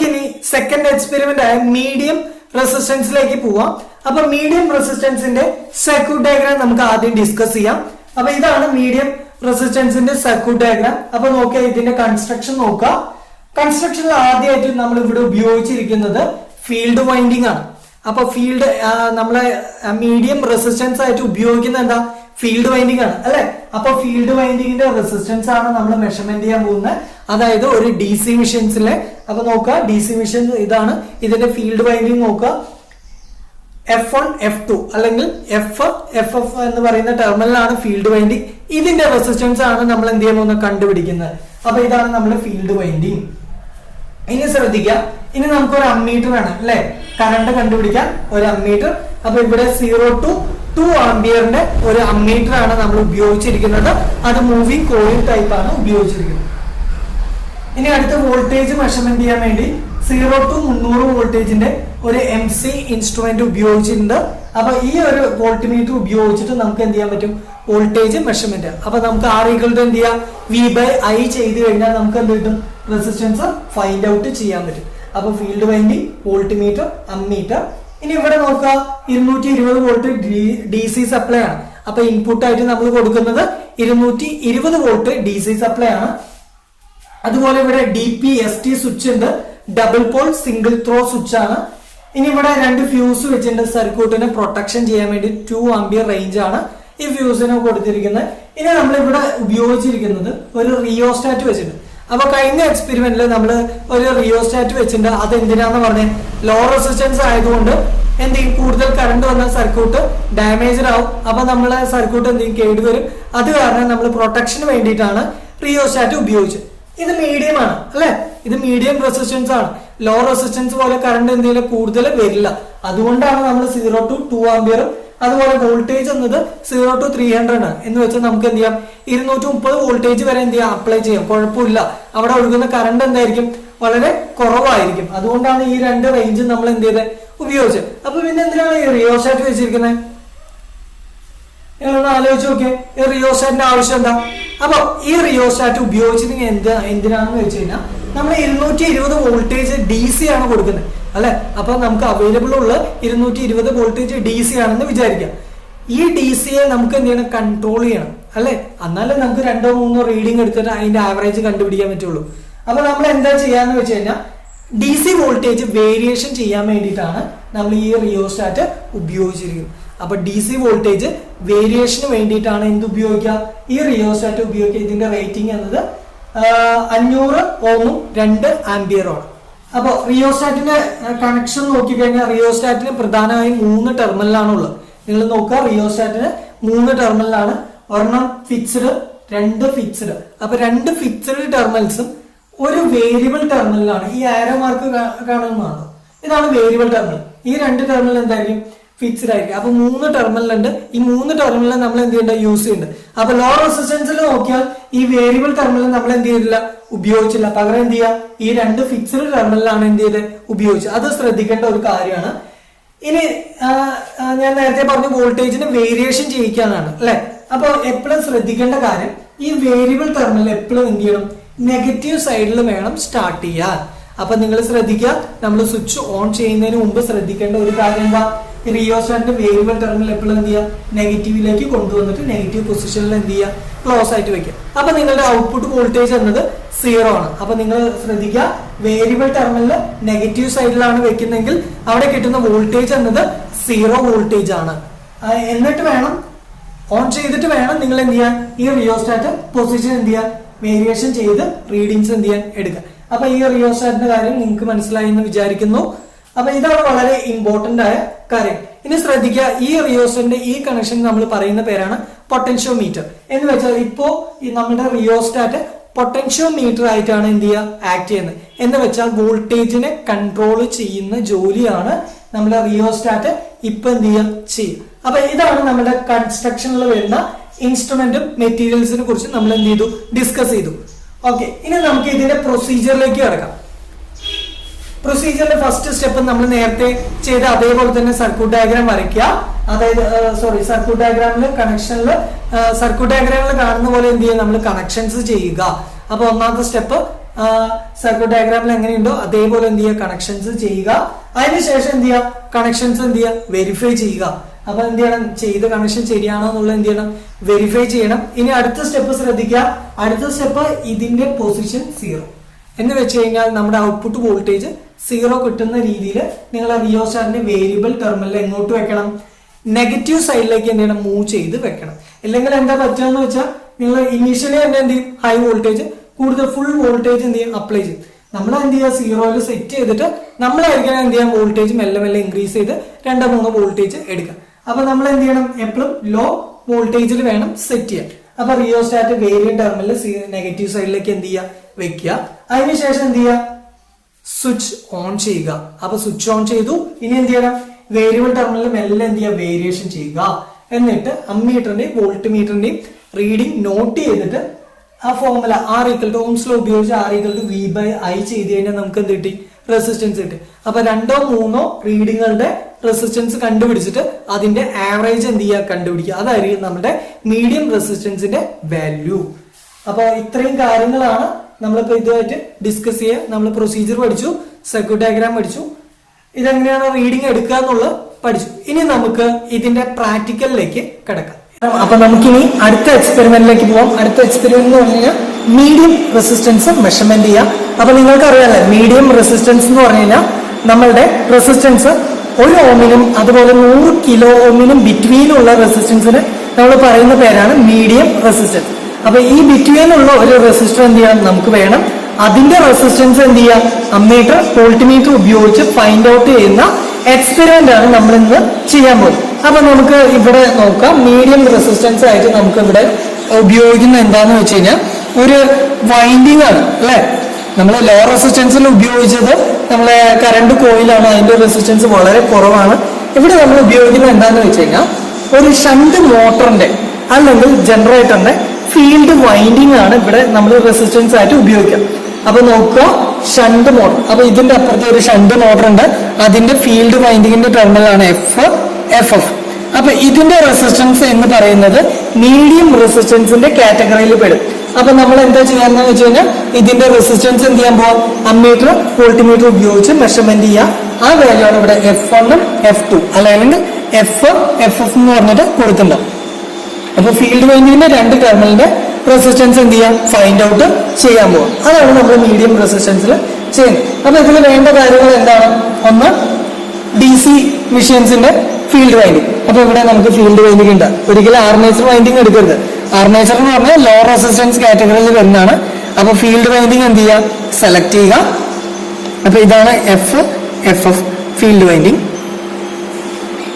നമുക്കിനി second experiment ആയ medium റെസിസ്റ്റൻസിലേക്ക് പോവാം. അപ്പൊ മീഡിയം റെസിസ്റ്റൻസിന്റെ സർക്യൂട്ട് ഡയഗ്രാം നമുക്ക് ആദ്യം ഡിസ്കസ് ചെയ്യാം. അപ്പൊ ഇതാണ് മീഡിയം റെസിസ്റ്റൻസിന്റെ സർക്യൂട്ട് ഡയഗ്രാം. അപ്പൊ നോക്കിയാൽ ഇതിന്റെ കൺസ്ട്രക്ഷൻ നോക്കാം. കൺസ്ട്രക്ഷനിൽ ആദ്യമായിട്ട് നമ്മൾ ഇവിടെ ഉപയോഗിച്ചിരിക്കുന്നത് ഫീൽഡ് വൈൻഡിങ് ആണ്. അപ്പൊ ഫീൽഡ് നമ്മളെ മീഡിയം റെസിസ്റ്റൻസ് ആയിട്ട് ഉപയോഗിക്കുന്ന എന്താ, ഫീൽഡ് വൈൻഡിങ് ആണ് അല്ലെ. അപ്പൊ ഫീൽഡ് വൈൻഡിങ്ങിന്റെ റെസിസ്റ്റൻസ് ആണ് നമ്മൾ മെഷർമെന്റ് ചെയ്യാൻ പോകുന്നത്. അതായത് ഒരു ഡി സി മെഷീൻസിലെ, അപ്പൊ നോക്കുക ഡി സി മെഷീൻ ഇതാണ്, ഇതിന്റെ ഫീൽഡ് വൈൻഡിങ് നോക്കുക. F1 F2 അല്ലെങ്കിൽ FF എന്ന് പറയുന്ന ടെർമിനലാണ് ഫീൽഡ് വൈൻഡിങ്. ഇതിന്റെ റെസിസ്റ്റൻസ് ആണ് നമ്മൾ എന്ത് ചെയ്യാൻ പോകുന്നത്, കണ്ടുപിടിക്കുന്നത്. അപ്പൊ ഇതാണ് നമ്മുടെ ഫീൽഡ് വൈൻഡിങ്. ഇനി ശ്രദ്ധിക്കുക, ഇനി നമുക്കൊരു അമ്മീറ്റർ വേണം അല്ലെ, കറണ്ട് കണ്ടുപിടിക്കാൻ ഒരു അമ്മീറ്റർ. അപ്പൊ ഇവിടെ 0 to 2 ആംപിയറിന്റെ ഒരു അമ്മീറ്റർ ആണ് നമ്മൾ ഉപയോഗിച്ചിരിക്കുന്നത്. അത് മൂവിംഗ് കോയിൽ ടൈപ്പ് ആണ് ഉപയോഗിച്ചിരിക്കുന്നത്. ഇനി അടുത്ത വോൾട്ടേജ് മെഷർമെന്റ് ചെയ്യാൻ വേണ്ടി 0 to 300 വോൾട്ടേജിന്റെ ഒരു MC ഇൻസ്ട്രുമെന്റ് ഉപയോഗിച്ചിട്ടുണ്ട്. അപ്പൊ ഈ ഒരു വോൾട്ട്മീറ്റർ ഉപയോഗിച്ചിട്ട് നമുക്ക് എന്ത് ചെയ്യാൻ പറ്റും, വോൾട്ടേജ് മെഷർമെന്റ്. അപ്പൊ നമുക്ക് R = എന്ത് ചെയ്യാം, V/I ചെയ്ത് കഴിഞ്ഞാൽ നമുക്ക് എന്ത് കിട്ടും, റെസിസ്റ്റൻസ് ഫൈൻഡ് ഔട്ട് ചെയ്യാൻ പറ്റും. അപ്പൊ ഫീൽഡ് വൈൻഡിങ്, വോൾട്ട്മീറ്റർ, അമ്മീറ്റർ. ഇനി ഇവിടെ നോക്കുക 220 വോൾട്ട് DC സപ്ലൈ ആണ്. അപ്പൊ ഇൻപുട്ട് ആയിട്ട് നമ്മൾ കൊടുക്കുന്നത് 220 വോൾട്ട് DC സപ്ലൈ ആണ്. അതുപോലെ ഇവിടെ DPST സ്വിച്ച് ഉണ്ട്, double Paul single throw switch ആണ്. ഇനി ഇവിടെ 2 ഫ്യൂസ് വെച്ചിട്ടുണ്ട്, സർക്യൂട്ടിനെ പ്രൊട്ടക്ഷൻ ചെയ്യാൻ വേണ്ടി 2 ആംപിയർ റേഞ്ച് ആണ് ഈ ഫ്യൂസിനെ കൊടുത്തിരിക്കുന്നത്. ഇനി നമ്മൾ ഇവിടെ ഉപയോഗിച്ചിരിക്കുന്നത് ഒരു റിയോസ്റ്റാറ്റ് വെച്ചിട്ടുണ്ട്. അപ്പൊ കഴിഞ്ഞ എക്സ്പെരിമെന്റിൽ നമ്മൾ ഒരു റിയോസ്റ്റാറ്റ് വെച്ചിട്ടുണ്ട്. അത് എന്തിനാന്ന് പറഞ്ഞാൽ ലോ റെസിസ്റ്റൻസ് ആയതുകൊണ്ട് എന്ത് ചെയ്യും, കൂടുതൽ കറണ്ട് വന്ന സർക്യൂട്ട് ഡാമേജ് ആവും. അപ്പൊ നമ്മളെ സർക്യൂട്ട് എന്ത് ചെയ്യും, കേടുവരും. അത് കാരണം നമ്മൾ പ്രൊട്ടക്ഷന് വേണ്ടിയിട്ടാണ് റിയോസ്റ്റാറ്റ് ഉപയോഗിച്ചത്. ഇത് മീഡിയം ആണ് അല്ലെ, ഇത് മീഡിയം റെസിസ്റ്റൻസ് ആണ്. ലോ റെസിസ്റ്റൻസ് പോലെ കറണ്ട് എന്തെങ്കിലും കൂടുതൽ വരില്ല. അതുകൊണ്ടാണ് നമ്മൾ 0 to 2 ആംപിയറും അതുപോലെ വോൾട്ടേജ് എന്നത് 0 to 300 ആണ്. എന്ന് വെച്ചാൽ നമുക്ക് എന്ത് ചെയ്യാം, 230 വോൾട്ടേജ് വരെ എന്ത് ചെയ്യാം, അപ്ലൈ ചെയ്യാം, കുഴപ്പമില്ല. അവിടെ ഒഴുകുന്ന കറണ്ട് എന്തായിരിക്കും, വളരെ കുറവായിരിക്കും. അതുകൊണ്ടാണ് ഈ 2 റേഞ്ച് നമ്മൾ എന്ത് ചെയ്തത്, ഉപയോഗിച്ചത്. അപ്പൊ പിന്നെ എന്തിനാണ് ഈ റിയോസ്റ്റാറ്റ് വെച്ചിരിക്കുന്നത്, നിങ്ങളൊന്ന് ആലോചിച്ച് നോക്കിയേ, ഈ റിയോസ്റ്റാറ്റിന്റെ ആവശ്യം എന്താ. അപ്പൊ ഈ റിയോസ്റ്റാറ്റ് ഉപയോഗിച്ചിട്ട് എന്തിനാണെന്ന് വെച്ച് കഴിഞ്ഞാൽ നമ്മൾ 220 വോൾട്ടേജ് DC ആണ് കൊടുക്കുന്നത് അല്ലെ. അപ്പൊ നമുക്ക് അവൈലബിൾ ഉള്ള 220 വോൾട്ടേജ് DC ആണെന്ന് വിചാരിക്കാം. ഈ DC യെ നമുക്ക് എന്ത് ചെയ്യണം, കൺട്രോൾ ചെയ്യണം അല്ലെ. എന്നാലേ നമുക്ക് 2-3 റീഡിങ് എടുത്തിട്ട് അതിന്റെ ആവറേജ് കണ്ടുപിടിക്കാൻ പറ്റുള്ളൂ. അപ്പൊ നമ്മൾ എന്താ ചെയ്യാന്ന് വെച്ച് കഴിഞ്ഞാൽ DC വോൾട്ടേജ് വേരിയേഷൻ ചെയ്യാൻ വേണ്ടിയിട്ടാണ് നമ്മൾ ഈ റിയോസ്റ്റാറ്റ് ഉപയോഗിച്ചിരിക്കുന്നത്. അപ്പൊ DC വോൾട്ടേജ് വേരിയേഷന് വേണ്ടിയിട്ടാണ് എന്ത് ഉപയോഗിക്കുക, ഈ റിയോസ്റ്റാറ്റ് ഉപയോഗിക്കുക. ഇതിന്റെ റേറ്റിംഗ് എന്നത് 500 ഓമും 2 ആംപിയറും ആണ്. അപ്പൊ റിയോസ്റ്റാറ്റിന്റെ കണക്ഷൻ നോക്കിക്കഴിഞ്ഞാൽ റിയോസ്റ്റാറ്റിന് പ്രധാനമായും 3 ടെർമിനലാണ് ഉള്ളത്. നിങ്ങൾ നോക്കുക, റിയോസ്റ്റാറ്റിന് 3 ടെർമിനലാണ്. ഒരെണ്ണം ഫിക്സ്ഡ്, 2 ഫിക്സ്ഡ്. അപ്പൊ 2 ഫിക്സ്ഡ് ടെർമിനൽസും ഒരു വേരിയബിൾ ടെർമിനലാണ്. ഈ ആരോ മാർക്ക് കാണുന്നതാണ്, ഇതാണ് വേരിയബിൾ ടെർമിനൽ. ഈ 2 ടെർമിനൽ എന്തായിരിക്കും, ഫിക്സ്ഡ് ആയിരിക്കും. അപ്പൊ 3 ടെർമിനൽ ഉണ്ട്. ഈ 3 ടെർമിനൽ നമ്മൾ എന്ത് ചെയ്യേണ്ട, യൂസ് ചെയ്യുന്നുണ്ട്. അപ്പൊ ലോ റെസിസ്റ്റൻസിൽ നോക്കിയാൽ ഈ വേരിയബിൾ ടെർമിനൽ നമ്മൾ എന്ത് ചെയ്തില്ല, ഉപയോഗിച്ചില്ല. പകരം എന്ത് ചെയ്യുക, ഈ 2 ഫിക്സ്ഡ് ടെർമിനലാണ് എന്ത് ചെയ്ത് ഉപയോഗിച്ചത്. അത് ശ്രദ്ധിക്കേണ്ട ഒരു കാര്യമാണ്. ഇനി ഞാൻ നേരത്തെ പറഞ്ഞു വോൾട്ടേജിന് വേരിയേഷൻ ചെയ്യിക്കാനാണ് അല്ലെ. അപ്പൊ എപ്പോഴും ശ്രദ്ധിക്കേണ്ട കാര്യം, ഈ വേരിയബിൾ ടെർമിനൽ എപ്പോഴും എന്ത് ചെയ്യണം, നെഗറ്റീവ് സൈഡിൽ വേണം സ്റ്റാർട്ട് ചെയ്യാൻ. അപ്പൊ നിങ്ങൾ ശ്രദ്ധിക്കുക, നമ്മൾ സ്വിച്ച് ഓൺ ചെയ്യുന്നതിന് മുമ്പ് ശ്രദ്ധിക്കേണ്ട ഒരു കാര്യം എന്താ, റിയോസ്റ്റാറ്റിന്റെ വേരിയബിൾ ടെർമിനൽ എപ്പോഴും എന്ത് ചെയ്യുക, നെഗറ്റീവിലേക്ക് കൊണ്ടുവന്നിട്ട് നെഗറ്റീവ് പൊസിഷനിൽ എന്ത് ചെയ്യുക, ക്ലോസ് ആയിട്ട് വെക്കുക. അപ്പൊ നിങ്ങളുടെ ഔട്ട്പുട്ട് വോൾട്ടേജ് എന്നത് 0 ആണ്. അപ്പൊ നിങ്ങൾ ശ്രദ്ധിക്കുക, വേരിയബിൾ ടെർമിനൽ നെഗറ്റീവ് സൈഡിലാണ് വെക്കുന്നെങ്കിൽ അവിടെ കിട്ടുന്ന വോൾട്ടേജ് എന്നത് 0 വോൾട്ടേജ് ആണ്. എന്നിട്ട് വേണം, ഓൺ ചെയ്തിട്ട് വേണം നിങ്ങൾ എന്ത് ചെയ്യാൻ, ഈ റിയോസ്റ്റാറ്റ് പൊസിഷൻ എന്ത് ചെയ്യാൻ, വേരിയേഷൻ ചെയ്ത് റീഡിങ്സ് എന്ത് ചെയ്യാൻ എടുക്കുക. അപ്പൊ ഈ റിയോസ്റ്റാറ്റിന്റെ കാര്യം നിങ്ങൾക്ക് മനസ്സിലായി എന്ന് വിചാരിക്കുന്നു. അപ്പൊ ഇതാണ് വളരെ ഇമ്പോർട്ടന്റ് ആയ കാര്യം. ഇനി ശ്രദ്ധിക്കുക, ഈ റിയോസ്റ്റാറ്റിന്റെ ഈ കണക്ഷൻ നമ്മൾ പറയുന്ന പേരാണ് പൊട്ടൻഷ്യോമീറ്റർ. എന്ന് വെച്ചാൽ ഇപ്പോ ഈ നമ്മുടെ റിയോസ്റ്റാറ്റ് പൊട്ടൻഷ്യോമീറ്റർ ആയിട്ടാണ് എന്ത് ചെയ്യുക, ആക്ട് ചെയ്യുന്നത്. എന്ന് വെച്ചാൽ വോൾട്ടേജിനെ കൺട്രോൾ ചെയ്യുന്ന ജോലിയാണ് നമ്മുടെ റിയോസ്റ്റാറ്റ് ഇപ്പൊ എന്ത് ചെയ്യുക. അപ്പൊ ഇതാണ് നമ്മുടെ കൺസ്ട്രക്ഷനിൽ വരുന്ന ഇൻസ്ട്രുമെന്റും മെറ്റീരിയൽസിനെ കുറിച്ച് നമ്മൾ എന്ത് ചെയ്തു, ഡിസ്കസ് ചെയ്തു. ഓക്കെ, ഇനി നമുക്ക് ഇതിന്റെ പ്രൊസീജിയറിലേക്ക് കിടക്കാം. പ്രൊസീജിയറിന്റെ ഫസ്റ്റ് സ്റ്റെപ്പ് നമ്മൾ നേരത്തെ ചെയ്ത അതേപോലെ തന്നെ സർക്യൂട്ട് ഡയഗ്രാം വരയ്ക്കുക. അതായത് സർക്യൂട്ട് ഡയഗ്രാമിൽ സർക്യൂട്ട് ഡയഗ്രാമിൽ കാണുന്ന പോലെ എന്ത് ചെയ്യുക, നമ്മൾ കണക്ഷൻസ് ചെയ്യുക. അപ്പൊ ഒന്നാമത്തെ സ്റ്റെപ്പ് സർക്യൂട്ട് ഡയഗ്രാമിൽ എങ്ങനെയുണ്ടോ അതേപോലെ എന്ത് ചെയ്യുക, കണക്ഷൻസ് ചെയ്യുക. അതിനുശേഷം എന്ത് ചെയ്യുക, കണക്ഷൻസ് എന്ത് ചെയ്യുക, വെരിഫൈ ചെയ്യുക. അപ്പൊ എന്ത് ചെയ്യണം, ചെയ്ത കണക്ഷൻ ശരിയാണോ എന്നുള്ളത് എന്ത് ചെയ്യണം, വെരിഫൈ ചെയ്യണം. ഇനി അടുത്ത സ്റ്റെപ്പ് ശ്രദ്ധിക്കുക. അടുത്ത സ്റ്റെപ്പ് ഇതിന്റെ പൊസിഷൻ 0 എന്ന് വെച്ച് കഴിഞ്ഞാൽ നമ്മുടെ ഔട്ട്പുട്ട് വോൾട്ടേജ് 0 കിട്ടുന്ന രീതിയിൽ നിങ്ങൾ റിയോസ്റ്റാറിന്റെ വേരിയബിൾ ടെർമിനൽ എങ്ങോട്ട് വെക്കണം, നെഗറ്റീവ് സൈഡിലേക്ക് എന്ത് ചെയ്യണം, മൂവ് ചെയ്ത് വെക്കണം. ഇല്ലെങ്കിൽ എന്താ പറ്റുക വെച്ചാൽ നിങ്ങൾ ഇനീഷ്യലി തന്നെ എന്ത് ചെയ്യും, ഹൈ വോൾട്ടേജ് കൂടുതൽ ഫുൾ വോൾട്ടേജ് എന്ത് ചെയ്യും, അപ്ലൈ ചെയ്യും. നമ്മൾ എന്ത് ചെയ്യുക, 0 സെറ്റ് ചെയ്തിട്ട് നമ്മളായിരിക്കണം എന്ത് ചെയ്യാം, വോൾട്ടേജ് മെല്ലെ മെല്ലെ ഇൻക്രീസ് ചെയ്ത് 2-3 വോൾട്ടേജ് എടുക്കുക. അപ്പൊ നമ്മൾ എന്ത് ചെയ്യണം, എപ്പോഴും ലോ വോൾട്ടേജിൽ വേണം സെറ്റ് ചെയ്യാൻ. അപ്പൊ റിയോസ്റ്റാറ്റ് വേരിയൻ ടെർമിനൽ നെഗറ്റീവ് സൈഡിലേക്ക് എന്ത് ചെയ്യുക, വെക്കുക. അതിനുശേഷം എന്ത് ചെയ്യുക, സ്വിച്ച് ഓൺ ചെയ്യുക. അപ്പൊ സ്വിച്ച് ഓൺ ചെയ്തു. ഇനി എന്ത് ചെയ്യണം, വേരിയബിൾ ടെർമിനൽ മെല്ലെ എന്ത് ചെയ്യുക, വേരിയേഷൻ ചെയ്യുക. എന്നിട്ട് അമ്മീറ്ററിന്റെയും വോൾട്ട് മീറ്ററിന്റെയും റീഡിംഗ് നോട്ട് ചെയ്തിട്ട് ആ ഫോർമുല R=ohms ലോ ഉപയോഗിച്ച് R=V/I ചെയ്ത് കഴിഞ്ഞാൽ നമുക്ക് എന്ത് കിട്ടി, റെസിസ്റ്റൻസ് കിട്ടി. അപ്പൊ 2-3 റീഡിങ്ങുകളുടെ റെസിസ്റ്റൻസ് കണ്ടുപിടിച്ചിട്ട് അതിന്റെ ആവറേജ് എന്ത് ചെയ്യുക, കണ്ടുപിടിക്കുക. അതായിരിക്കും നമ്മുടെ മീഡിയം റെസിസ്റ്റൻസിന്റെ വാല്യൂ. അപ്പൊ ഇത്രയും കാര്യങ്ങളാണ് നമ്മളിപ്പോ ഇതുമായിട്ട് ഡിസ്കസ് ചെയ്യുക. നമ്മൾ പ്രൊസീജിയർ പഠിച്ചു, സർക്യൂട്ട് ഡയഗ്രാം പഠിച്ചു, ഇതെങ്ങനെയാണ് റീഡിംഗ് എടുക്കുക എന്നുള്ളത് പഠിച്ചു. ഇനി നമുക്ക് ഇതിന്റെ പ്രാക്ടിക്കലിലേക്ക് കിടക്കാം. അപ്പൊ നമുക്കിനി അടുത്ത എക്സ്പെരിമെന്റിലേക്ക് പോവാം. അടുത്ത എക്സ്പെരിമെന്റ് എന്ന് പറഞ്ഞു കഴിഞ്ഞാൽ മീഡിയം റെസിസ്റ്റൻസ് മെഷർമെന്റ് ചെയ്യാം. അപ്പൊ നിങ്ങൾക്ക് അറിയാലോ, മീഡിയം റെസിസ്റ്റൻസ് എന്ന് പറഞ്ഞു കഴിഞ്ഞാൽ നമ്മളുടെ റെസിസ്റ്റൻസ് 1 ഓമിനും അതുപോലെ 100 കിലോ ഓമിനും ബിറ്റ്വീനുള്ള റെസിസ്റ്റൻസിന് നമ്മൾ പറയുന്ന പേരാണ് മീഡിയം റെസിസ്റ്റൻസ്. അപ്പൊ ഈ ബിറ്റ്വീനുള്ള ഒരു റെസിസ്റ്റർ എന്ത് ചെയ്യാം, നമുക്ക് വേണം. അതിന്റെ റെസിസ്റ്റൻസ് എന്ത് ചെയ്യാം, അമ്മീറ്റർ വോൾട്ട്മീറ്റർ ഉപയോഗിച്ച് ഫൈൻഡ് ഔട്ട് ചെയ്യുന്ന എക്സ്പെരിമെന്റ് ആണ് നമ്മൾ ഇന്ന് ചെയ്യാൻ പോകുന്നത്. അപ്പൊ നമുക്ക് ഇവിടെ നോക്കാം. മീഡിയം റെസിസ്റ്റൻസ് ആയിട്ട് നമുക്ക് ഇവിടെ ഉപയോഗിക്കുന്ന എന്താന്ന് വെച്ച് കഴിഞ്ഞാൽ ഒരു വൈൻഡിങ് ആണ് അല്ലെ. നമ്മൾ ലോ റെസിസ്റ്റൻസിൽ ഉപയോഗിച്ചത് നമ്മളെ കറണ്ട് കോയിലാണ്, അതിന്റെ റെസിസ്റ്റൻസ് വളരെ കുറവാണ്. ഇവിടെ നമ്മൾ ഉപയോഗിക്കുന്നത് എന്താന്ന് വെച്ച് കഴിഞ്ഞാൽ ഒരു ഷണ്ട് മോട്ടറിന്റെ അല്ലെങ്കിൽ ജനറേറ്ററിന്റെ ഫീൽഡ് വൈൻഡിങ് ആണ് ഇവിടെ നമ്മൾ റെസിസ്റ്റൻസ് ആയിട്ട് ഉപയോഗിക്കുക. അപ്പൊ നോക്കുക, ഷണ്ട് മോട്ടർ. അപ്പൊ ഇതിന്റെ അപ്പുറത്ത് ഒരു ഷണ്ട് മോട്ടർ ഉണ്ട്, അതിന്റെ ഫീൽഡ് വൈൻഡിങ്ങിന്റെ ടെർമിനലാണ് FF. അപ്പൊ ഇതിന്റെ റെസിസ്റ്റൻസ് എന്ന് പറയുന്നത് മീഡിയം റെസിസ്റ്റൻസിന്റെ കാറ്റഗറിയിൽ പെടും. അപ്പൊ നമ്മൾ എന്താ ചെയ്യാന്ന് വെച്ച് കഴിഞ്ഞാൽ ഇതിന്റെ റെസിസ്റ്റൻസ് എന്ത് ചെയ്യാൻ പോവാം, അമ്മീറ്റർ വോൾട്ട്മീറ്റർ ഉപയോഗിച്ച് മെഷർമെന്റ് ചെയ്യുക. ആ വാല്യൂ ആണ് ഇവിടെ F1 F2 അല്ലെങ്കിൽ FF എന്ന് പറഞ്ഞിട്ട് കൊടുത്തിട്ടുണ്ടാവും. അപ്പൊ ഫീൽഡ് വൈൻഡിങ്ങിന്റെ 2 ടെർമിനലിന്റെ റെസിസ്റ്റൻസ് എന്ത് ചെയ്യാം, ഫൈൻഡ് ഔട്ട് ചെയ്യാൻ പോവാം. അതാണ് നമ്മൾ മീഡിയം റെസിസ്റ്റൻസിൽ ചെയ്യുന്നത്. അപ്പൊ ഇതിൽ വേണ്ട കാര്യങ്ങൾ എന്താണ്, ഒന്ന് DC മെഷീൻസിന്റെ ഫീൽഡ് വൈൻഡിങ്. അപ്പൊ ഇവിടെ നമുക്ക് ഫീൽഡ് വൈൻഡിങ് ഉണ്ട്. ഒരിക്കലും ആർമേച്ചർ വൈൻഡിങ് എടുക്കരുത്. ആർമേച്ചർ എന്ന് പറഞ്ഞാൽ ലോ റെസിസ്റ്റൻസ് കാറ്റഗറിയിൽ വരുന്നതാണ്. അപ്പൊ ഫീൽഡ് വൈൻഡിങ് എന്ത് ചെയ്യുക, സെലക്ട് ചെയ്യുക. അപ്പൊ ഇതാണ് FF ഫീൽഡ് വൈൻഡിങ്.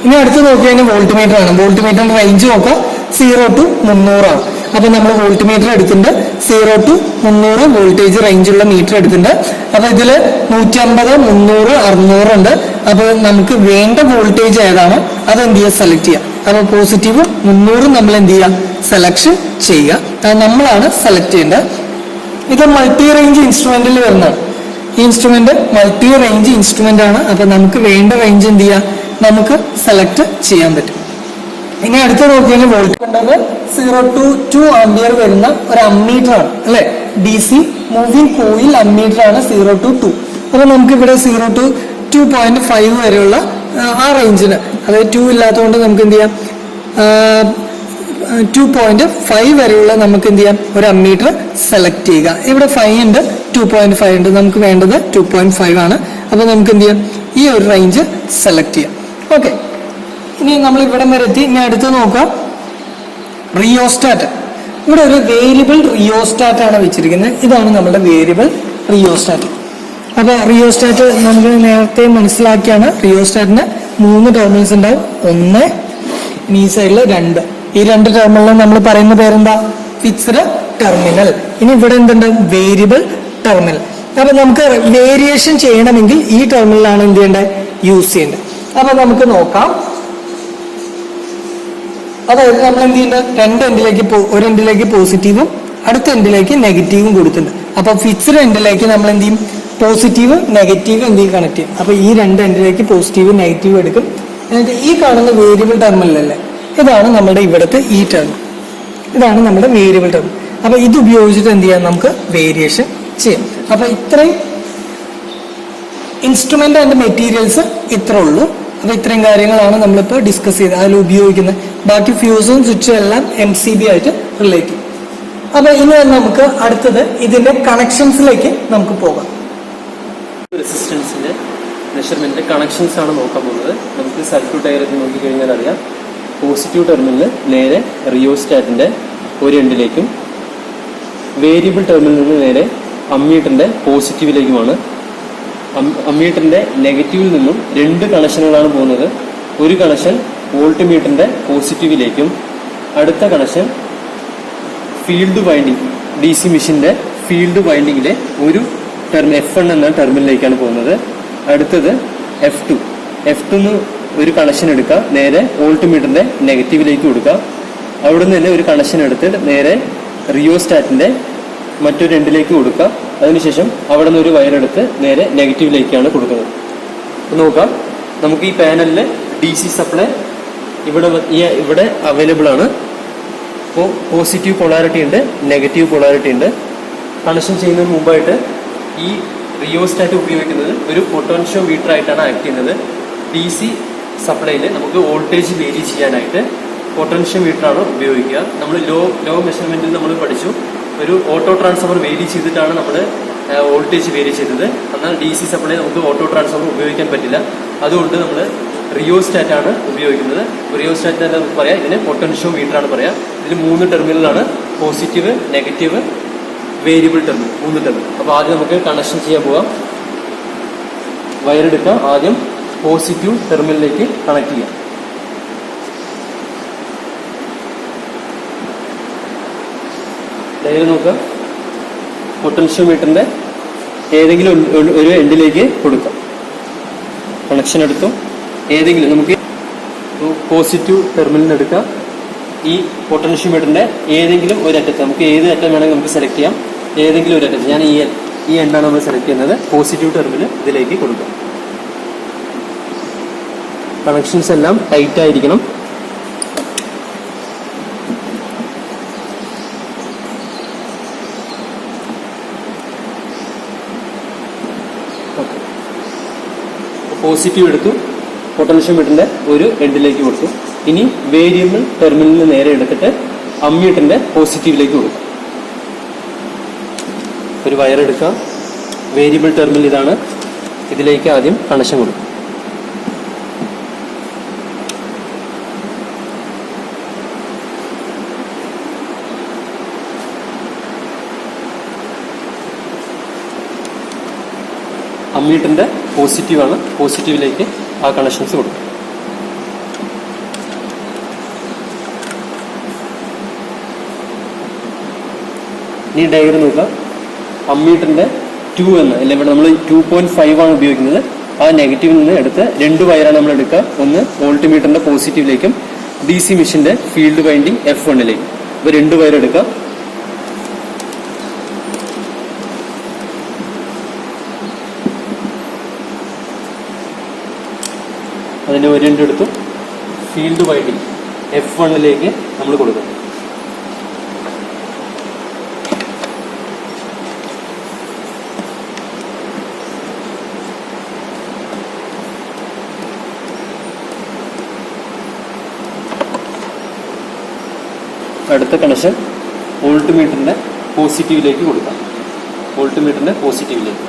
ഇനി അടുത്ത് നോക്കി കഴിഞ്ഞാൽ വോൾട്ട്മീറ്റർ ആണ്. വോൾട്ട്മീറ്ററിന്റെ റേഞ്ച് നോക്കുക, 0 to 300 ആണ്. അപ്പൊ നമ്മൾ വോൾട്ട്മീറ്റർ എടുത്തിട്ടുണ്ട്, 0 to 300 വോൾട്ടേജ് റേഞ്ചുള്ള മീറ്റർ എടുത്തിട്ടുണ്ട്. അപ്പൊ ഇതില് 150, 300, 600 ഉണ്ട്. അപ്പൊ നമുക്ക് വേണ്ട വോൾട്ടേജ് ഏതാണ് അത് എന്ത് ചെയ്യുക, സെലക്ട് ചെയ്യുക. അപ്പൊ പോസിറ്റീവ് 300 നമ്മൾ എന്ത് ചെയ്യുക, സെലക്ഷൻ ചെയ്യുക. അത് നമ്മളാണ് സെലക്ട് ചെയ്യേണ്ടത്. ഇത് മൾട്ടി റേഞ്ച് ഇൻസ്ട്രുമെന്റിൽ വരുന്നതാണ്. ഈ ഇൻസ്ട്രുമെന്റ് മൾട്ടി റേഞ്ച് ഇൻസ്ട്രുമെന്റ് ആണ്. അപ്പൊ നമുക്ക് വേണ്ട റേഞ്ച് എന്ത് ചെയ്യുക, നമുക്ക് സെലക്ട് ചെയ്യാൻ പറ്റും. ഇനി അടുത്ത നോക്കിയാൽ വോൾട്ട് കണ്ടത് 0 to 2 ആംപിയർ വരുന്ന ഒരു അമ്മീറ്റർ ആണ് അല്ലെ. DC മൂവിംഗ് കോയിൽ അമ്മീറ്റർ ആണ് 0 to 2. അപ്പൊ നമുക്ക് ഇവിടെ 0 to 2.5 വരെയുള്ള ആ റേഞ്ചിന്, അതായത് 2 ഇല്ലാത്തതുകൊണ്ട് നമുക്ക് എന്ത് ചെയ്യാം, 2.5 വരെയുള്ള നമുക്ക് എന്ത് ചെയ്യാം, ഒരു അമ്മീറ്റർ സെലക്ട് ചെയ്യുക. ഇവിടെ 5 ഉണ്ട്, 2.5 ഉണ്ട്. നമുക്ക് വേണ്ടത് 2.5 ആണ്. അപ്പൊ നമുക്ക് എന്ത് ചെയ്യാം, ഈ ഒരു റേഞ്ച് സെലക്ട് ചെയ്യാം. ഓക്കെ, ഇനി നമ്മൾ ഇവിടെ വരെ എത്തി. ഇനി അടുത്ത് നോക്കാം, റിയോസ്റ്റാറ്റ്. ഇവിടെ ഒരു വേരിയബിൾ റിയോസ്റ്റാറ്റ് ആണ് വെച്ചിരിക്കുന്നത്. ഇതാണ് നമ്മുടെ വേരിയബിൾ റിയോസ്റ്റാറ്റ്. അപ്പൊ റിയോസ്റ്റാറ്റ് നമുക്ക് നേരത്തെ മനസ്സിലാക്കിയാണ്. റിയോസ്റ്റാറ്റിന് 3 ടെർമിനൽസ് ഉണ്ടാവും. 1, ഈ സൈഡില് 2. ഈ 2 ടെർമിനലിന് നമ്മൾ പറയുന്ന പേരെന്താ, ഫിക്സ്ഡ് ടെർമിനൽ. ഇനി ഇവിടെ എന്തുണ്ടാവും, വേരിയബിൾ ടെർമിനൽ. അപ്പൊ നമുക്ക് വേരിയേഷൻ ചെയ്യണമെങ്കിൽ ഈ ടെർമിനലാണ് എന്ത് ചെയ്യേണ്ടത്, യൂസ് ചെയ്യേണ്ടത്. അപ്പൊ നമുക്ക് നോക്കാം. അതായത് നമ്മൾ എന്ത് ചെയ്യുന്നത്, 2 എൻഡിലേക്ക് ഒരു എൻഡിലേക്ക് പോസിറ്റീവും അടുത്ത എൻഡിലേക്ക് നെഗറ്റീവും കൊടുത്തിട്ടുണ്ട്. അപ്പൊ ഫിക്സ്ഡ് എൻഡിലേക്ക് നമ്മൾ എന്ത് ചെയ്യും, പോസിറ്റീവ് നെഗറ്റീവ് എന്ത് ചെയ്യും, കണക്ട് ചെയ്യും. അപ്പൊ ഈ 2 എൻഡിലേക്ക് പോസിറ്റീവ് നെഗറ്റീവ് എടുക്കും. എന്നിട്ട് ഈ കാണുന്ന വേരിയബിൾ ടെർമിനലല്ലേ, ഇതാണ് നമ്മുടെ ഇവിടുത്തെ ഈ ടെർമിനൽ. ഇതാണ് നമ്മുടെ വേരിയബിൾ ടെർമിനൽ. അപ്പൊ ഇത് ഉപയോഗിച്ചിട്ട് എന്ത് ചെയ്യാം, നമുക്ക് വേരിയേഷൻ ചെയ്യാം. അപ്പോൾ ഇത്രയും ഇൻസ്ട്രുമെന്റ് ആൻഡ് മെറ്റീരിയൽസ് ഇത്ര ഉള്ളൂ. അപ്പോൾ ഇത്രയും കാര്യങ്ങളാണ് നമ്മളിപ്പോൾ ഡിസ്കസ് ചെയ്ത് അതിൽ ഉപയോഗിക്കുന്നത്. ബാക്കി ഫ്യൂസും സ്വിച്ചും എല്ലാം MCB ആയിട്ട് റിലേറ്റ് ചെയ്യും. അപ്പോൾ ഇനി നമുക്ക് അടുത്തത് ഇതിന്റെ കണക്ഷൻസിലേക്ക് നമുക്ക് പോകാം. റെസിസ്റ്റൻസിന്റെ മെഷർമെന്റ് കണക്ഷൻസ് ആണ് നോക്കാൻ പോകുന്നത്. നമുക്ക് സർക്യൂട്ട് ഡയഗ്രം നോക്കിക്കഴിഞ്ഞാൽ അറിയാം, പോസിറ്റീവ് ടെർമിനൽ നേരെ റിയോസ്റ്റാറ്റിന്റെ ഒരു എൻഡിലേക്കും വേരിയബിൾ ടെർമിനലിൽ നിന്ന് നേരെ അമ്മീറ്ററിന്റെ പോസിറ്റീവിലേക്കുമാണ്. അമ്മീറ്ററിന്റെ നെഗറ്റീവിൽ നിന്നും 2 കണക്ഷനുകളാണ് പോകുന്നത്. ഒരു കണക്ഷൻ വോൾട്ട് മീറ്ററിന്റെ പോസിറ്റീവിലേക്കും അടുത്ത കണക്ഷൻ ഫീൽഡ് വൈൻഡിങ് DC മെഷീന്റെ ഫീൽഡ് വൈൻഡിങ്ങിലെ ഒരു F1 എന്ന ടെർമിനലിലേക്കാണ് പോകുന്നത്. അടുത്തത് F2 ഒരു കണക്ഷൻ എടുക്കുക, നേരെ വോൾട്ട് മീറ്ററിന്റെ നെഗറ്റീവിലേക്ക് കൊടുക്കുക. അവിടെ നിന്ന് തന്നെ ഒരു കണക്ഷൻ എടുത്തിട്ട് നേരെ റിയോസ്റ്റാറ്റിന്റെ മറ്റൊരു എൻഡിലേക്ക് കൊടുക്കുക. അതിനുശേഷം അവിടെ നിന്ന് ഒരു വയറെടുത്ത് നേരെ നെഗറ്റീവിലേക്കാണ് കൊടുക്കുന്നത്. നോക്കാം, നമുക്ക് ഈ പാനലിൽ DC സപ്ലൈ ഇവിടെ അവൈലബിൾ ആണ്. അപ്പോൾ പോസിറ്റീവ് പൊളാരിറ്റി ഉണ്ട്, നെഗറ്റീവ് പൊളാരിറ്റി ഉണ്ട്. കണക്ഷൻ ചെയ്യുന്നതിന് മുമ്പായിട്ട് ഈ റിയോസ്റ്റാറ്റ് ഉപയോഗിക്കുന്നത് ഒരു പൊട്ടൻഷ്യോമീറ്റർ ആയിട്ടാണ് ആക്ട് ചെയ്യുന്നത്. DC സപ്ലൈയിൽ നമുക്ക് വോൾട്ടേജ് വേരി ചെയ്യാനായിട്ട് പൊട്ടൻഷ്യോമീറ്ററാണ് ഉപയോഗിക്കുക. നമ്മൾ ലോ മെഷർമെന്റിൽ നമ്മൾ പഠിച്ചു, ഒരു ഓട്ടോ ട്രാൻസ്ഫോമർ വേരി ചെയ്തിട്ടാണ് നമ്മൾ വോൾട്ടേജ് വേരി ചെയ്തത്. എന്നാൽ DC സപ്ലൈ നമുക്ക് ഓട്ടോ ട്രാൻസ്ഫോമർ ഉപയോഗിക്കാൻ പറ്റില്ല. അതുകൊണ്ട് നമ്മൾ റിയോസ്റ്റാറ്റ് ആണ് ഉപയോഗിക്കുന്നത്. റിയോസ്റ്റാറ്റ് എന്ന് നമുക്ക് പറയാം, ഇതിന് പൊട്ടൻഷ്യോമീറ്റർ ആണ് പറയാം. ഇതിൽ 3 ടെർമിനലാണ്, positive, negative, variable terminal, 3 terminal. അപ്പോൾ ആദ്യം നമുക്ക് കണക്ഷൻ ചെയ്യാൻ പോകാം. വയറെടുക്കാം, ആദ്യം പോസിറ്റീവ് ടെർമിനലിലേക്ക് കണക്ട് ചെയ്യാം. ഡയറി നോക്കുക, പൊട്ടൻഷ്യോമീറ്ററിന്റെ ഏതെങ്കിലും ഒരു എൻഡിലേക്ക് കൊടുക്കാം. കണക്ഷൻ എടുത്തു, ഏതെങ്കിലും നമുക്ക് പോസിറ്റീവ് ടെർമിനൽ എടുക്കാം. ഈ പൊട്ടൻഷ്യോമീറ്ററിന്റെ ഏതെങ്കിലും ഒരു അറ്റത്ത്, നമുക്ക് ഏത് അറ്റം വേണമെങ്കിൽ നമുക്ക് സെലക്ട് ചെയ്യാം. ഏതെങ്കിലും ഒരു അറ്റത്ത്, ഞാൻ ഈ എൻഡാണ് നമ്മൾ സെലക്ട് ചെയ്യുന്നത്. പോസിറ്റീവ് ടെർമിനൽ ഇതിലേക്ക് കൊടുക്കാം. കണക്ഷൻസ് എല്ലാം ടൈറ്റ് ആയിരിക്കണം. പോസിറ്റീവ് എടുത്തു, പൊട്ടൻഷ്യോമീറ്ററിന്റെ ഒരു എൻഡിലേക്ക് കൊടുത്തു. ഇനി വേരിയബിൾ ടെർമിനലിന് നേരെ എടുത്തിട്ട് അമ്മീറ്ററിന്റെ പോസിറ്റീവിലേക്ക് കൊടുക്കും. ഒരു വയർ എടുക്കാം, വേരിയബിൾ ടെർമിനൽ ഇതാണ്, ഇതിലേക്ക് ആദ്യം കണക്ഷൻ കൊടുക്കും. അമ്മീറ്ററിന്റെ പോസിറ്റീവാണ്, പോസിറ്റീവിലേക്ക് ആ കണക്ഷൻസ് കൊടുക്കും. ഇനി ഡയഗ്രം നോക്കാം. അമ്മീറ്ററിന്റെ 2 എന്ന് അല്ലെ, ഇവിടെ നമ്മൾ 2.5 ആണ് ഉപയോഗിക്കുന്നത്. ആ നെഗറ്റീവിൽ നിന്ന് എടുത്ത് 2 വയറാണ് നമ്മൾ എടുക്കുക. ഒന്ന് വോൾട്ട് മീറ്ററിന്റെ പോസിറ്റീവിലേക്കും DC മെഷീന്റെ ഫീൽഡ് വൈൻഡിങ് F1ലേക്കും. അപ്പോൾ 2 വയർ എടുക്കുക. അതിൻ്റെ ഒരു എൻഡ് എടുത്തു, ഫീൽഡ് വൈൻഡിങ് F1ലേക്ക് നമ്മൾ കൊടുക്കും. അടുത്ത കണക്ഷൻ വോൾട്ട് മീറ്ററിന്റെ പോസിറ്റീവിലേക്ക് കൊടുക്കാം. വോൾട്ട് മീറ്ററിന്റെ പോസിറ്റീവിലേക്ക്.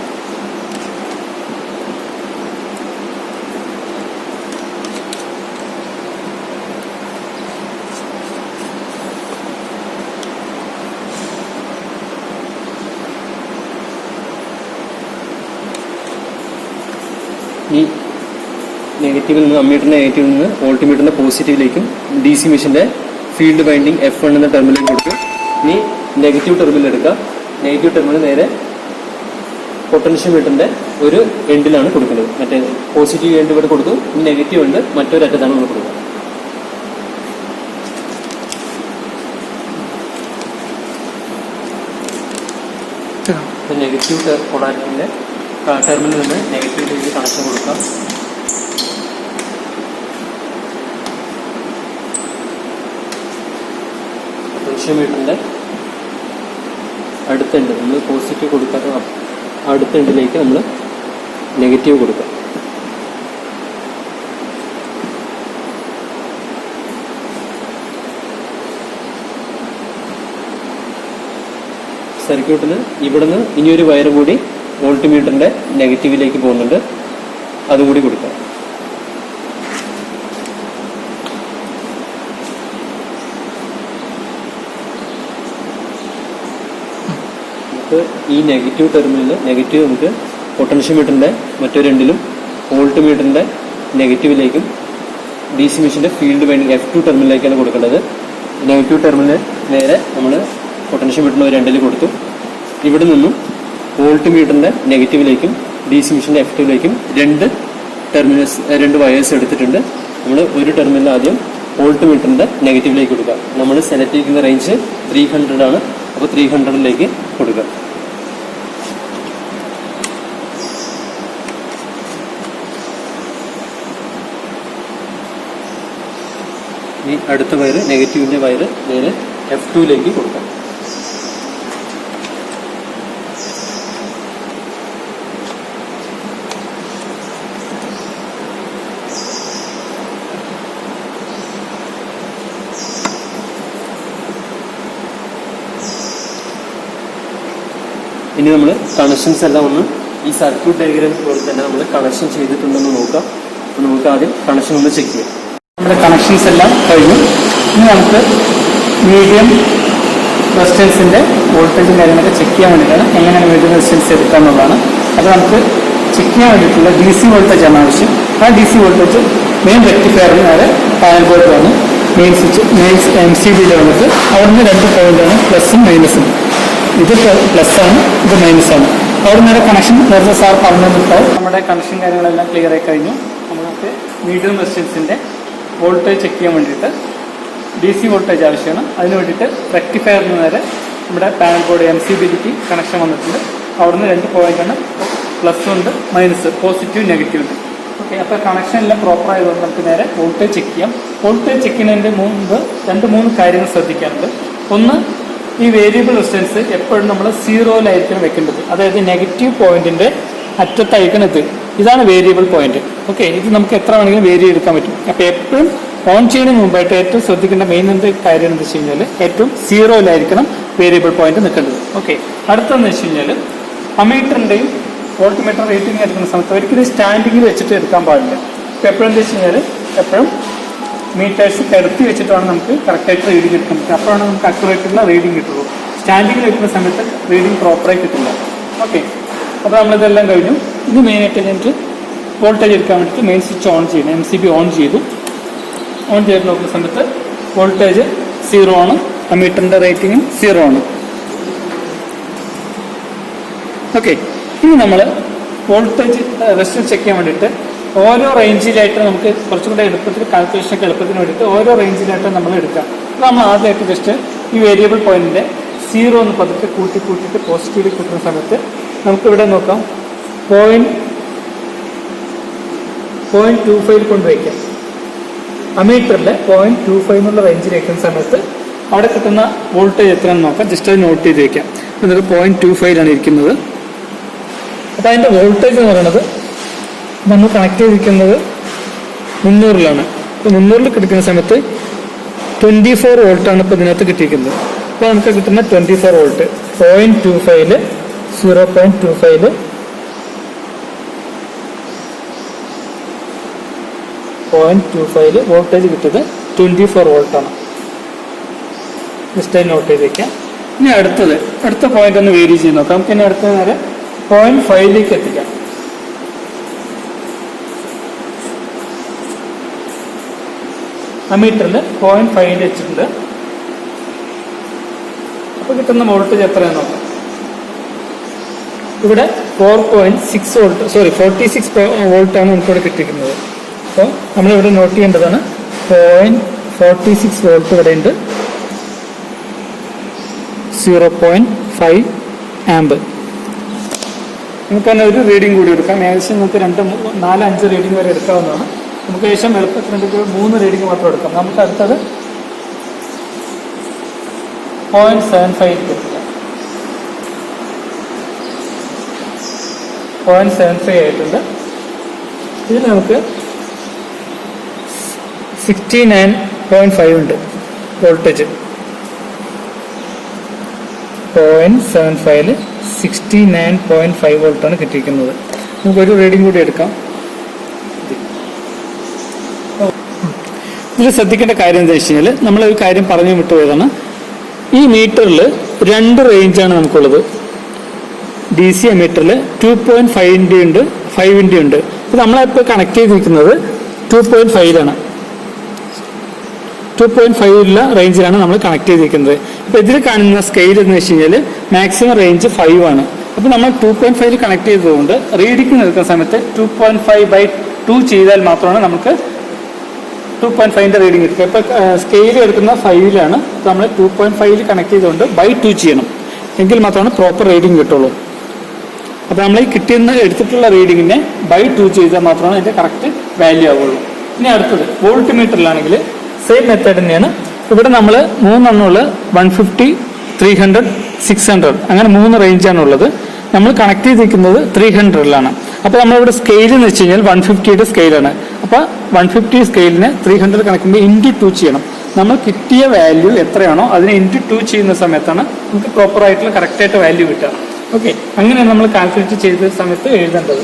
ഈ നെഗറ്റീവിൽ നിന്ന് അമ്മീറ്ററിന്റെ നെഗറ്റീവിൽ നിന്ന് വോൾട്ട് മീറ്ററിന്റെ പോസിറ്റീവിലേക്കും DC മെഷീന്റെ ഫീൽഡ് വൈൻഡിങ് F1 എന്ന ടെർമിനലിൽ കൊടുക്കും. ഇനി നെഗറ്റീവ് ടെർമിനൽ എടുക്കുക. നെഗറ്റീവ് ടെർമിനൽ നേരെ പൊട്ടൻഷ്യോമീറ്ററിന്റെ ഒരു എൻഡിലാണ് കൊടുക്കുന്നത്. മറ്റേ പോസിറ്റീവ് എൻഡ് ഇവിടെ കൊടുത്തു, നെഗറ്റീവ് എൻഡ് മറ്റൊരു അറ്റത്താണ് നമ്മൾ കൊടുക്കുക. നെഗറ്റീവ് പൊളാരിറ്റിന്റെ ടെർമിനലിൽ നിന്ന് നെഗറ്റീവിലേക്ക് കണക്ഷൻ കൊടുക്കാം. പൊട്ടൻഷ്യോമീറ്ററിന്റെ അടുത്തുണ്ട്, നമ്മൾ പോസിറ്റീവ് കൊടുക്കാത്ത അടുത്ത എൻഡിലേക്ക് നമ്മൾ നെഗറ്റീവ് കൊടുക്കാം. സർക്യൂട്ടിന് ഇവിടുന്ന് ഇനിയൊരു വയർ കൂടി വോൾട്ട്മീറ്ററിന്റെ നെഗറ്റീവിലേക്ക് പോകുന്നുണ്ട്, അതുകൂടി കൊടുക്കാം. നമുക്ക് ഈ നെഗറ്റീവ് ടെർമിനൽ നമുക്ക് പൊട്ടൻഷ്യോമീറ്ററിന്റെ മറ്റൊരു എൻഡിലും വോൾട്ട്മീറ്ററിന്റെ നെഗറ്റീവിലേക്കും DC മെഷീന്റെ ഫീൽഡ് വൈൻഡിങ് F2 ടെർമിനലിലേക്കാണ് കൊടുക്കേണ്ടത്. നെഗറ്റീവ് ടെർമിനൽ നേരെ നമ്മൾ പൊട്ടൻഷ്യോമീറ്ററിന് ഒരു എൻഡിൽ കൊടുത്തു. ഇവിടെ നിന്നും വോൾട്ട്മീറ്ററിന്റെ നെഗറ്റീവിലേക്കും DC മെഷീന്റെ F2ലേക്കും രണ്ട് വയേഴ്സ് എടുത്തിട്ടുണ്ട്. നമ്മൾ ഒരു ടെർമിനൽ ആദ്യം വോൾട്ട്മീറ്ററിന്റെ നെഗറ്റീവിലേക്ക് കൊടുക്കുക. നമ്മൾ സെലക്ട് ചെയ്യുന്ന റേഞ്ച് 300 ആണ്. അപ്പോൾ 300ലേക്ക് കൊടുക്കുക. ഈ അടുത്ത വയറ് നെഗറ്റീവിന്റെ വയറ് നേരെ F2ലേക്ക് കൊടുക്കാം. ഇനി നമ്മൾ കണക്ഷൻസ് എല്ലാം ഒന്ന് ഈ സർക്യൂട്ട് ഡയഗ്രാം പോലെ തന്നെ നമ്മൾ കണക്ഷൻ ചെയ്തിട്ടുണ്ടെന്ന് നോക്കാം. അപ്പോൾ നമുക്ക് ആദ്യം കണക്ഷൻ ഒന്ന് ചെക്ക് ചെയ്യാം. നമ്മുടെ കണക്ഷൻസ് എല്ലാം കഴിഞ്ഞു. ഇനി നമുക്ക് മീഡിയം റെസിസ്റ്റൻസിൻ്റെ വോൾട്ടേജും കാര്യങ്ങളൊക്കെ ചെക്ക് ചെയ്യാൻ വേണ്ടിയിട്ടാണ് എങ്ങനെയാണ് മീഡിയം റെസിസ്റ്റൻസ് എടുക്കുക എന്നുള്ളതാണ്. അപ്പോൾ നമുക്ക് ചെക്ക് ചെയ്യാൻ വേണ്ടിയിട്ടുള്ള DC വോൾട്ടേജ് ആണ് ആവശ്യം. ആ DC വോൾട്ടേജ് മെയിൻ റെക്ടിഫയറിന് നേരെ പാനൽ ബോർഡ് വന്ന് മെയിൻ സ്വിച്ച് MCBയിൽ വന്നിട്ട് അവിടുന്ന് 2 പോയിന്റാണ് പ്ലസും മൈനസും. ഇത് പ്ലസ്സാണ്, ഇത് മൈനസാണ്. അവിടെ നേരെ കണക്ഷൻ നേരത്തെ സാർ പറഞ്ഞിട്ടുണ്ടാവും. നമ്മുടെ കണക്ഷൻ കാര്യങ്ങളെല്ലാം ക്ലിയർ ആയി കഴിഞ്ഞു. നമുക്ക് മീഡിയം റെസിസ്റ്റൻസിൻ്റെ വോൾട്ടേജ് ചെക്ക് ചെയ്യാൻ വേണ്ടിയിട്ട് DC വോൾട്ടേജ് ആവശ്യമാണ്. അതിന് വേണ്ടിയിട്ട് റെക്ടിഫയറിന് നേരെ നമ്മുടെ പാനൽ ബോർഡ് MCBയിലേക്ക് കണക്ഷൻ വന്നിട്ടുണ്ട്. അവിടുന്ന് 2 പോയിന്റാണ്, പ്ലസ് ഉണ്ട്, മൈനസ്, പോസിറ്റീവ്, നെഗറ്റീവ് ഉണ്ട്. ഓക്കെ, അപ്പോൾ കണക്ഷൻ എല്ലാം പ്രോപ്പർ ആയതുകൊണ്ട് നമുക്ക് നേരെ വോൾട്ടേജ് ചെക്ക് ചെയ്യാം. വോൾട്ടേജ് ചെക്ക് ചെയ്യുന്നതിൻ്റെ മുമ്പ് 2-3 കാര്യങ്ങൾ ശ്രദ്ധിക്കാനുണ്ട്. ഒന്ന്, ഈ വേരിയബിൾ റെസിസ്റ്റൻസ് എപ്പോഴും നമ്മൾ 0-ലായിരിക്കണം വെക്കേണ്ടത്. അതായത് നെഗറ്റീവ് പോയിന്റിന്റെ അറ്റത്തായിരിക്കണം ഇത്. ഇതാണ് വേരിയബിൾ പോയിന്റ്. ഓക്കെ, ഇത് നമുക്ക് എത്ര വേണമെങ്കിലും വേരി എടുക്കാൻ പറ്റും. അപ്പോൾ എപ്പോഴും ഓൺ ചെയ്യുന്നതിന് മുമ്പായിട്ട് ഏറ്റവും ശ്രദ്ധിക്കേണ്ട മെയിൻ കാര്യം എന്താ വെച്ച് കഴിഞ്ഞാൽ ഏറ്റവും 0-ലായിരിക്കണം വേരിയബിൾ പോയിന്റ് നിൽക്കേണ്ടത്. ഓക്കെ, അടുത്തെന്ന് വെച്ച് കഴിഞ്ഞാൽ അമീറ്ററിന്റെയും വോൾട്ട്മീറ്റർ റേറ്റിംഗ് എടുക്കുന്ന സമയത്ത് ഒരിക്കലും സ്റ്റാൻഡിങ്ങിൽ വെച്ചിട്ട് എടുക്കാൻ പാടില്ല. ഇപ്പോൾ എപ്പോഴും എന്താ വെച്ച് കഴിഞ്ഞാൽ എപ്പോഴും മീറ്റേഴ്സ് കിടത്തി വെച്ചിട്ടാണ് നമുക്ക് കറക്റ്റായിട്ട് റീഡിങ് എടുക്കാൻ പറ്റും. അപ്പോഴാണ് നമുക്ക് അക്യുറേറ്റുള്ള റീഡിങ് കിട്ടുള്ളൂ. സ്റ്റാൻഡിങ്ങിൽ വെക്കുന്ന സമയത്ത് റീഡിങ് പ്രോപ്പറായി കിട്ടില്ല. ഓക്കെ, അപ്പോൾ നമ്മളിതെല്ലാം കഴിഞ്ഞു. ഇത് മെയിനായിട്ട് കഴിഞ്ഞിട്ട് വോൾട്ടേജ് എടുക്കാൻ വേണ്ടിയിട്ട് മെയിൻ സ്വിച്ച് ഓൺ ചെയ്യണം. MCB ഓൺ ചെയ്തു. ഓൺ ചെയ്ത് നോക്കുന്ന സമയത്ത് വോൾട്ടേജ് 0 ആണ്, അമീറ്ററിൻ്റെ റേറ്റിംഗും 0 ആണ്. ഓക്കെ, ഇനി നമ്മൾ വോൾട്ടേജ് റെസിസ്റ്റൻസ് ചെക്ക് ചെയ്യാൻ വേണ്ടിയിട്ട് ഓരോ റേഞ്ചിലായിട്ട് നമുക്ക് കുറച്ചും കൂടെ എളുപ്പത്തിൽ കാൽക്കുലേഷനൊക്കെ എളുപ്പത്തിന് വേണ്ടിയിട്ട് ഓരോ റേഞ്ചിലായിട്ട് നമ്മൾ എടുക്കാം. അപ്പോൾ നമ്മൾ ആദ്യമായിട്ട് ജസ്റ്റ് ഈ വേരിയബിൾ പോയിന്റിൻ്റെ 0 എന്ന് പതുക്കെ കൂട്ടിയിട്ട് പോസിറ്റീവിൽ കൂട്ടുന്ന സമയത്ത് നമുക്കിവിടെ നോക്കാം 0.25 കൊണ്ടുവയ്ക്കാം. അമീറ്ററിൽ 0.25 എന്നുള്ള റേഞ്ചിൽ വയ്ക്കുന്ന സമയത്ത് അവിടെ കിട്ടുന്ന വോൾട്ടേജ് എത്രയാണെന്ന് നോക്കാം. ജസ്റ്റ് അത് നോട്ട് ചെയ്ത് വയ്ക്കാം. എന്നിട്ട് 0.25 ഇരിക്കുന്നത്. അപ്പോൾ അതിൻ്റെ വോൾട്ടേജ് എന്ന് പറയുന്നത് നമ്മൾ കണക്ട് ചെയ്തിരിക്കുന്നത് 300-ലാണ്. ഇപ്പോൾ 300-ൽ കിടക്കുന്ന സമയത്ത് 24 വോൾട്ടാണ് ഇപ്പോൾ ഇതിനകത്ത് കിട്ടിയിരിക്കുന്നത്. അപ്പോൾ നമുക്ക് കിട്ടുന്ന 24 വോൾട്ട് 0.25 വോൾട്ടേജ് കിട്ടിയത് 24 വോൾട്ടാണ്. ജസ്റ്റ് നോട്ട് ചെയ്ത് വയ്ക്കാം. ഇനി അടുത്ത പോയിന്റ് ഒന്ന് വേരി ചെയ്ത് നോക്കാം. നമുക്ക് ഇനി അടുത്ത നേരെ 0.5ലേക്ക് എത്തിക്കാം. അമീറ്ററിൽ 0.5 വെച്ചിട്ടുണ്ട്. അപ്പോൾ കിട്ടുന്ന വോൾട്ടേജ് എത്രയാണെന്ന് നോക്കാം. ഇവിടെ 46 വോൾട്ടാണ് നമുക്കിവിടെ കിട്ടിയിരിക്കുന്നത്. അപ്പോൾ നമ്മളിവിടെ നോട്ട് ചെയ്യേണ്ടതാണ് 0.46 വോൾട്ട് ഇവിടെ ഉണ്ട്, 0.5 ആമ്പ്. നമുക്ക് തന്നെ ഒരു റീഡിംഗ് കൂടി എടുക്കാം. ഏകദേശം നമുക്ക് 2, 4, 5 റീഡിംഗ് വരെ എടുക്കാവുന്നതാണ്. നമുക്ക് ഏകദേശം എളുപ്പത്തിൽ 3 റീഡിംഗ് മാത്രം എടുക്കാം. നമുക്ക് അടുത്തത് 0.75 എത്തിക്കാം. 0.75 ആയിട്ടുണ്ട്. ഇതിൽ നമുക്ക് 69.5 ഉണ്ട് വോൾട്ടേജ്. 0.75 69.5 വോൾട്ടാണ് കിട്ടിയിരിക്കുന്നത്. നമുക്കൊരു റീഡിംഗ് കൂടി എടുക്കാം. ഇതിൽ ശ്രദ്ധിക്കേണ്ട കാര്യം എന്താ വെച്ച് കഴിഞ്ഞാൽ, നമ്മളൊരു കാര്യം പറഞ്ഞു വിട്ടുപോയതാണ്. ഈ മീറ്ററിൽ 2 റേഞ്ചാണ് നമുക്കുള്ളത്. DC മീറ്ററിൽ 2.5 ഉണ്ട്, 5 ഉണ്ട്. അപ്പോൾ നമ്മളിപ്പോൾ കണക്ട് ചെയ്തിരിക്കുന്നത് 2.5ലാണ്. 2.5 റേഞ്ചിലാണ് നമ്മൾ കണക്ട് ചെയ്തിരിക്കുന്നത്. അപ്പോൾ ഇതിൽ കാണുന്ന സ്കെയിൽ എന്ന് വെച്ച് കഴിഞ്ഞാൽ മാക്സിമം റേഞ്ച് 5 ആണ്. അപ്പോൾ നമ്മൾ 2.5 കണക്ട് ചെയ്തതുകൊണ്ട് റീഡിംഗ് നിൽക്കുന്ന സമയത്ത് 2.5/2 ചെയ്താൽ മാത്രമാണ് നമുക്ക് 2.5ന്റെ റീഡിംഗ് എടുക്കുക. ഇപ്പോൾ സ്കെയിൽ എടുക്കുന്ന 5ലാണ്. അപ്പോൾ നമ്മൾ 2.5 കണക്ട് ചെയ്തുകൊണ്ട് /2 ചെയ്യണം, എങ്കിൽ മാത്രമാണ് പ്രോപ്പർ റീഡിംഗ് കിട്ടുള്ളൂ. അപ്പോൾ നമ്മൾ ഈ എടുത്തിട്ടുള്ള റീഡിങ്ങിനെ /2 ചെയ്താൽ മാത്രമാണ് അതിൻ്റെ കറക്റ്റ് വാല്യൂ ആവുള്ളൂ. ഇനി അടുത്തത് വോൾട്ട് മീറ്ററിലാണെങ്കിൽ സെയിം മെത്തേഡ് തന്നെയാണ്. ഇവിടെ നമ്മൾ 3 എണ്ണമുള്ള 150, 300, 600 അങ്ങനെ 3 റേഞ്ചാണ് ഉള്ളത്. നമ്മൾ കണക്ട് ചെയ്തിരിക്കുന്നത് 300ലാണ്. അപ്പോൾ നമ്മളിവിടെ സ്കെയിൽ എന്ന് വെച്ച് കഴിഞ്ഞാൽ 150യുടെ സ്കെയിലാണ്. അപ്പോൾ 150 സ്കെയിലിന് 300 കണക്കുമ്പോൾ ×2 ചെയ്യണം. നമ്മൾ കിട്ടിയ വാല്യൂ എത്രയാണോ അതിനെ ×2 ചെയ്യുന്ന സമയത്താണ് നമുക്ക് പ്രോപ്പർ ആയിട്ടുള്ള കറക്റ്റായിട്ട് വാല്യൂ കിട്ടുക. ഓക്കെ, അങ്ങനെ നമ്മൾ കാൽക്കുലേറ്റ് ചെയ്ത സമയത്ത് എഴുതേണ്ടത്.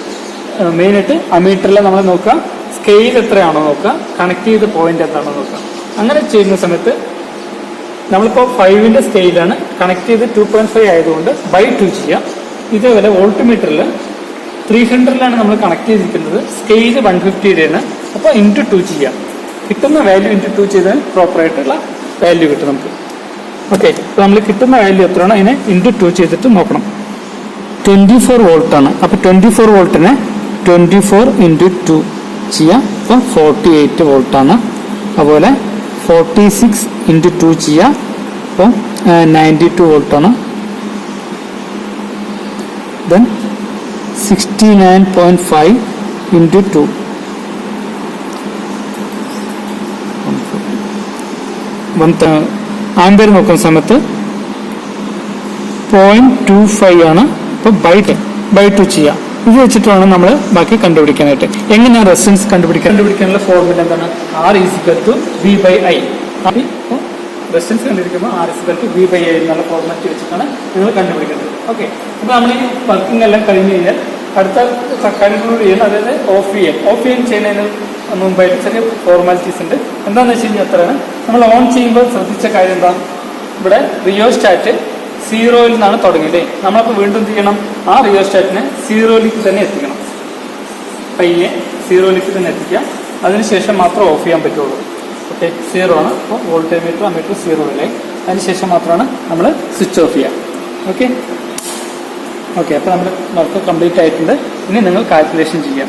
മെയിനായിട്ട് ആ മീറ്ററിൽ നമ്മൾ നോക്കുക, സ്കെയിൽ എത്രയാണോ നോക്കുക, കണക്ട് ചെയ്ത പോയിന്റ് എന്താണോ നോക്കുക. അങ്ങനെ ചെയ്യുന്ന സമയത്ത് നമ്മളിപ്പോൾ 5ന്റെ സ്കെയിലാണ് കണക്ട് ചെയ്ത് 2.5 ആയതുകൊണ്ട് /2 ചെയ്യാം. ഇതേപോലെ വോൾട്ട് മീറ്ററിൽ 300ലാണ് നമ്മൾ കണക്ട് ചെയ്തിരിക്കുന്നത്, സ്കെയിൽ 150യുടെയാണ്. അപ്പോൾ ×2 ചെയ്യാം. കിട്ടുന്ന വാല്യൂ ×2 ചെയ്താൽ പ്രോപ്പറായിട്ടുള്ള വാല്യൂ കിട്ടും നമുക്ക്. ഓക്കെ, അപ്പോൾ നമ്മൾ കിട്ടുന്ന വാല്യൂ എത്രയാണോ അതിനെ ×2 ചെയ്തിട്ട് നോക്കണം. 24 വോൾട്ടാണ്. അപ്പോൾ 24 വോൾട്ടിനെ 24 × 2 ചെയ്യാം. അപ്പം 48 വോൾട്ടാണ്. അതുപോലെ 46 × 2 ചെയ്യാം. അപ്പം 92 വോൾട്ടാണ്. ദെൻ 69.5 × 2 ആംബിയർ നോക്കുന്ന സമയത്ത് 0.25 ആണ്. അപ്പോൾ /2 ചെയ്യാം. ഇത് വെച്ചിട്ട് വേണം നമ്മൾ ബാക്കി കണ്ടുപിടിക്കാനായിട്ട്. എങ്ങനെയാണ് റെസിസ്റ്റൻസ് കണ്ടുപിടിക്കാനുള്ള ഫോർമുല എന്താണ്? R = V/I. Resistance കണ്ടുപിടിക്കുമ്പോൾ R = V/I എന്നുള്ള ഫോർമാറ്റ് വെച്ചിട്ടാണ് നിങ്ങൾ കണ്ടുപിടിക്കുന്നത്. ഓക്കെ, അപ്പോൾ നമ്മൾ ഈ വർക്കിംഗ് എല്ലാം കഴിഞ്ഞ് കഴിഞ്ഞാൽ അടുത്ത കൺക്ലൂഡ് ചെയ്യണം. അതായത് ഓഫ് ചെയ്യാൻ ചെയ്യുന്നതിന് മുമ്പായിട്ട് ചെറിയ ഫോർമാലിറ്റീസ് ഉണ്ട്. എന്താണെന്ന് വെച്ച് കഴിഞ്ഞാൽ അത്രയാണ്. നമ്മൾ ഓൺ ചെയ്യുമ്പോൾ ശ്രദ്ധിച്ച കാര്യം എന്താ, ഇവിടെ റിയോസ്റ്റാറ്റ് 0യിൽ നിന്നാണ് തുടങ്ങിയത്. നമ്മളപ്പോൾ വീണ്ടും ചെയ്യണം, ആ റിയോസ്റ്റാറ്റിനെ 0യിലേക്ക് തന്നെ എത്തിക്കണം. പയ്യെ 0യിലേക്ക് തന്നെ എത്തിക്കുക. അതിനുശേഷം മാത്രം ഓഫ് ചെയ്യാൻ പറ്റുള്ളൂ. ഓക്കെ, 0 ആണ്. അപ്പോൾ വോൾട്ടേജ് മീറ്റർ അമ്മീറ്റർ 0യിലായി. അതിനുശേഷം മാത്രമാണ് നമ്മൾ സ്വിച്ച് ഓഫ് ചെയ്യുക. ഓക്കെ, അപ്പോൾ നമ്മുടെ വർക്ക് കംപ്ലീറ്റ് ആയിട്ടുണ്ട്. ഇനി നിങ്ങൾ കാൽക്കുലേഷൻ ചെയ്യാം.